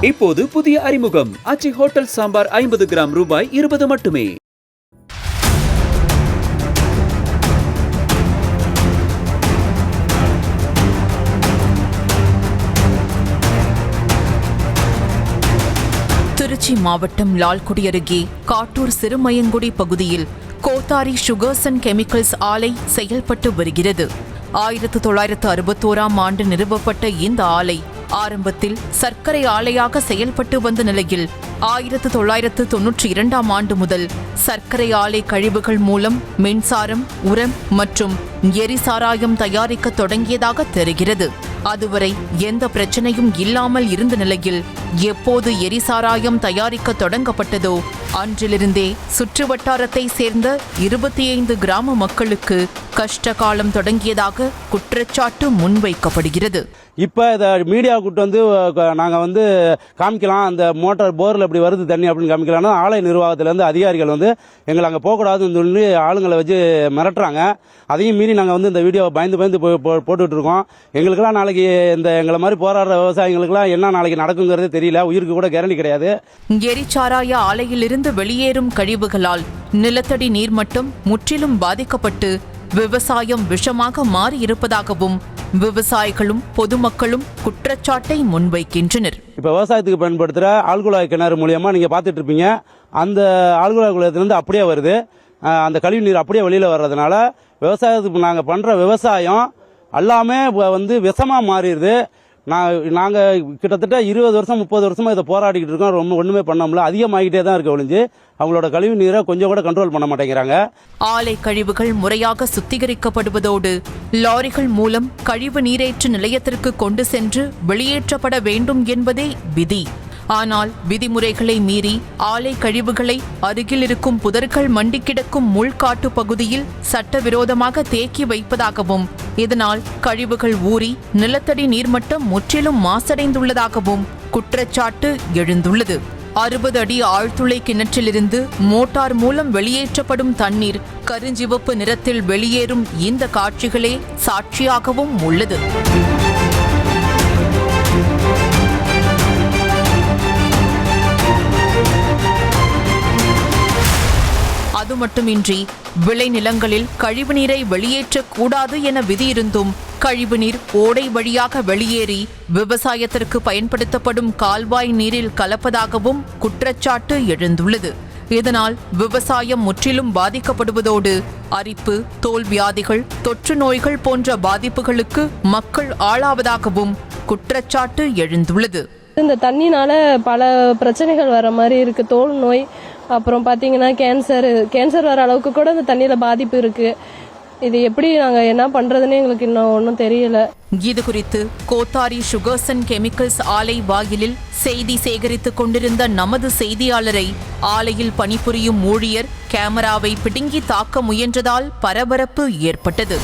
இப்போது புதிய அறிமுகம் ஆச்சி ஹோட்டல் சாம்பார் 50 கிராம் ரூபாய் 20 மட்டுமே. திருச்சி மாவட்டம் லால்குடி அருகே காட்டூர் சிறுமயங்குடி பகுதியில் கோத்தாரி சுகர்ஸ் அண்ட் கெமிக்கல்ஸ் ஆலை செயல்பட்டு வருகிறது. 1961ஆம் ஆண்டு நிறுவப்பட்ட இந்த ஆலை ஆரம்பத்தில் சர்க்கரை ஆலையாக செயல்பட்டு வந்த நிலையில் 1992ஆம் ஆண்டு முதல் சர்க்கரை ஆலை கழிவுகள் மூலம் மின்சாரம், உரம் மற்றும் எரிசாராயம் தயாரிக்க தொடங்கியதாக தெரிகிறது. அதுவரை எந்த பிரச்சனையும் இல்லாமல் இருந்த நிலையில் எப்போது எரிசாராயம் தயாரிக்க தொடங்கப்பட்டதோ அன்றிலிருந்தே சுற்றுவட்டாரத்தை சேர்ந்த 25 கிராம மக்களுக்கு கஷ்ட காலம் தொடங்கியதாக குற்றச்சாட்டு முன்வைக்கப்படுகிறது. இப்போ இதை மீடியா கூட்டு வந்து நாங்கள் வந்து காமிக்கலாம், அந்த மோட்டார் போரில் இப்படி வருது தண்ணி அப்படின்னு காமிக்கலாம்னா ஆலை நிர்வாகத்திலேருந்து அதிகாரிகள் வந்து எங்களை அங்கே போகக்கூடாதுன்னு சொல்லி ஆளுங்களை வச்சு மிரட்டுறாங்க. அதையும் மீறி நாங்கள் வந்து இந்த வீடியோவை பயந்து போட்டுக்கிட்டு இருக்கோம். எங்களுக்கெல்லாம் நாளைக்கு இந்த எங்களை மாதிரி போராடுற விவசாயிகளுக்கெல்லாம் என்ன நாளைக்கு நடக்குங்கிறது தெரியல. உயிருக்கு கூட கேரண்டி கிடையாது. எரிச்சாராய ஆலையிலிருந்து வெளியேறும் கழிவுகளால் நிலத்தடி நீர்மட்டம் முற்றிலும் பாதிக்கப்பட்டு விவசாயம் விஷமாக மாறி இருப்பதாகவும் விவசாயிகளும் பொதுமக்களும் குற்றச்சாட்டை முன்வைக்கின்றனர். இப்போ விவசாயத்துக்கு பயன்படுத்துகிற ஆழ்குழாய் கிணறு மூலியமாக நீங்கள் பார்த்துட்டு இருப்பீங்க. அந்த ஆழ்குழாய் குழாயத்துலேருந்து அப்படியே வருது. அந்த கழிவு நீர் அப்படியே வெளியில் வர்றதுனால விவசாயத்துக்கு நாங்கள் பண்ணுற விவசாயம் எல்லாமே வந்து விஷமாக மாறிடுது. நாங்கள் கிட்டத்தட்ட 20 வருஷம் 30 வருஷமாக இதை போராடிக்கிட்டு இருக்கோம். ஒன்றுமே பண்ணோம்ல, அதிகமாகிட்டே தான் இருக்க ஒழிஞ்சு அவங்களோட கழிவு நீரை கொஞ்சம் கூட கண்ட்ரோல் பண்ண மாட்டேங்கிறாங்க. ஆலை கழிவுகள் முறையாக சுத்திகரிக்கப்படுவதோடு லாரிகள் மூலம் கழிவு நீரேற்று நிலையத்திற்கு கொண்டு சென்று வெளியேற்றப்பட வேண்டும் என்பதே விதி. ஆனால் விதிமுறைகளை மீறி ஆலை கழிவுகளை அருகில் இருக்கும் புதர்கள் மண்டி கிடக்கும் முள்காட்டு பகுதியில் சட்டவிரோதமாக தேக்கி வைப்பதாகவும் இதனால் கழிவுகள் ஊறி நிலத்தடி நீர்மட்டம் முற்றிலும் மாசடைந்துள்ளதாகவும் குற்றச்சாட்டு எழுந்துள்ளது. 60 அடி ஆழ்துளை கிணற்றிலிருந்து மோட்டார் மூலம் வெளியேற்றப்படும் தண்ணீர் கருஞ்சிவப்பு நிறத்தில் வெளியேறும் இந்த காட்சிகளே சாட்சியாகவும் உள்ளது. அது மட்டுமின்றி விளைநிலங்களில் கழிவுநீரை வெளியேற்றக்கூடாது என விதியிருந்தும் கழிவுநீர் ஓடை வழியாக வெளியேறி விவசாயத்திற்கு பயன்படுத்தப்படும் கால்வாய் நீரில் கலப்பதாகவும் குற்றச்சாட்டு எழுந்துள்ளது. இதனால் விவசாயம் முற்றிலும் பாதிக்கப்படுவதோடு அரிப்பு, தோல் வியாதிகள், தொற்று நோய்கள் போன்ற பாதிப்புகளுக்கு மக்கள் ஆளாவதாகவும் குற்றச்சாட்டு எழுந்துள்ளது. இந்த தண்ணினால பல பிரச்சனைகள் வர மாதிரி இருக்கு. தோல் நோய், அப்புறம் பார்த்தீங்கன்னா கேன்சர் வர அளவுக்கு கூட இந்த தண்ணியில் பாதிப்பு இருக்கு. இது எப்படி நாங்கள் என்ன பண்றதுன்னு எங்களுக்கு இன்னும் ஒன்றும் தெரியல. இது குறித்து கோத்தாரி சுகர்ஸ் அண்ட் கெமிக்கல்ஸ் ஆலை வாயிலில் செய்தி சேகரித்துக் கொண்டிருந்த நமது செய்தியாளரை ஆலையில் பணிபுரியும் ஊழியர் கேமராவை பிடுங்கி தாக்க முயன்றதால் பரபரப்பு ஏற்பட்டது.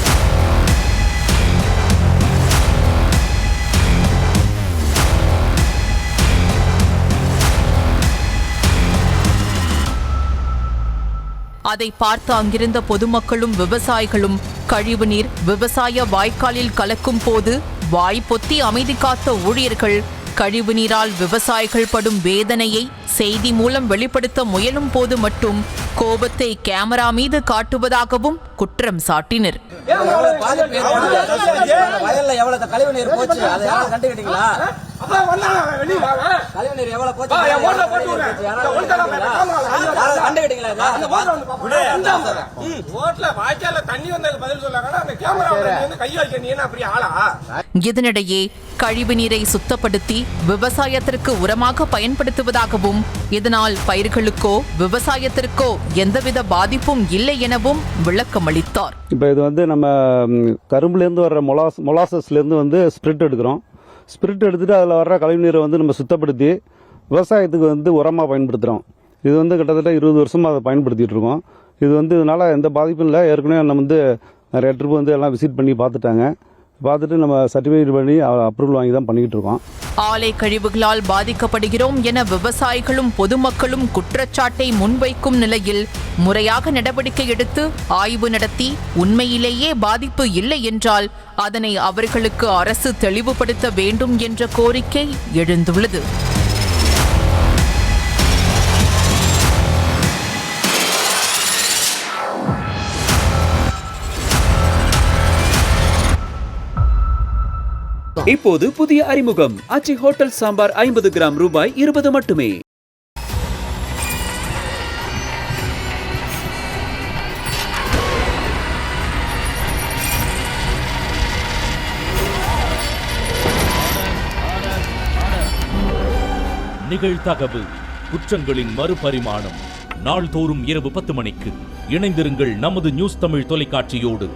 அதை பார்த்து அங்கிருந்த பொதுமக்களும் விவசாயிகளும் கழிவுநீர் விவசாய வாய்க்காலில் கலக்கும் போது வாய் பொத்தி அமைதி காத்த ஊழியர்கள் கழிவுநீரால் விவசாயிகள் படும் வேதனையை செய்தி மூலம் வெளிப்படுத்த முயலும் போது மட்டும் கோபத்தை கேமரா மீது காட்டுவதாகவும் குற்றம் சாட்டினர். இதனிடையே கழிவுநீரை சுத்தப்படுத்தி விவசாயத்திற்கு உரமாக பயன்படுத்துவதாகவும் இதனால் பயிர்களுக்கோ விவசாயத்திற்கோ எந்தவித பாதிப்பும் இல்லை எனவும் விளக்கமளித்தார். இப்போ இது வந்து நம்ம கரும்புலேருந்து வர்ற மொலாசஸ்லேருந்து வந்து ஸ்பிரிட் எடுக்கிறோம். ஸ்பிரிட் எடுத்துகிட்டு அதில் வர்ற கழிவுநீரை வந்து நம்ம சுத்தப்படுத்தி விவசாயத்துக்கு வந்து உரமாக பயன்படுத்துகிறோம். இது வந்து கிட்டத்தட்ட 20 வருஷமாக அதை பயன்படுத்திகிட்டு இருக்கோம். இது வந்து இதனால் எந்த பாதிப்பும் இல்லை. ஏற்கனவே நம்ம வந்து நிறைய ட்ரிப் வந்து எல்லாம் விசிட் பண்ணி பார்த்துட்டு நம்ம சர்டிஃபிகேட் பண்ணி அப்ரூவல் வாங்கி தான் பண்ணிக்கிட்டு இருக்கோம். ஆலை கழிவுகளால் பாதிக்கப்படுகிறோம் என விவசாயிகளும் பொதுமக்களும் குற்றச்சாட்டை முன்வைக்கும் நிலையில் முறையாக நடவடிக்கை எடுத்து ஆய்வு நடத்தி உண்மையிலேயே பாதிப்பு இல்லை என்றால் அதனை அவர்களுக்கு அரசு தெளிவுபடுத்த வேண்டும் என்ற கோரிக்கை எழுந்துள்ளது. இப்போது புதிய அறிமுகம் ஆச்சி ஹோட்டல் சாம்பார் 50 கிராம் ரூபாய் 20 மட்டுமே. நிகழ்தகவு குற்றங்களின் மறுபரிமாணம். நாள்தோறும் இரவு 10 மணிக்கு இணைந்திருங்கள் நமது நியூஸ் தமிழ் தொலைக்காட்சியோடு.